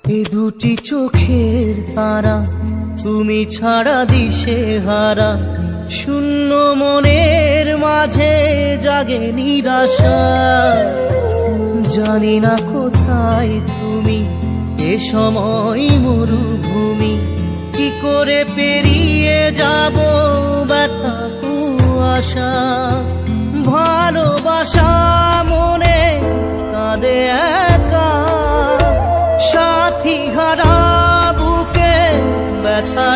এ দুটি চোখের তারা, তুমি ছাড়া দিশে হারা, শূন্য মনের মাঝে জাগে নিরাশা। জানি না কোথায় তুমি, এ সময় মরুভূমি, কি করে পেরিয়ে যাব ব্যথা কুয়াশা। ভালোবাসা মনে কাঁদে একা, সাথী হারা বুকে ব্যথা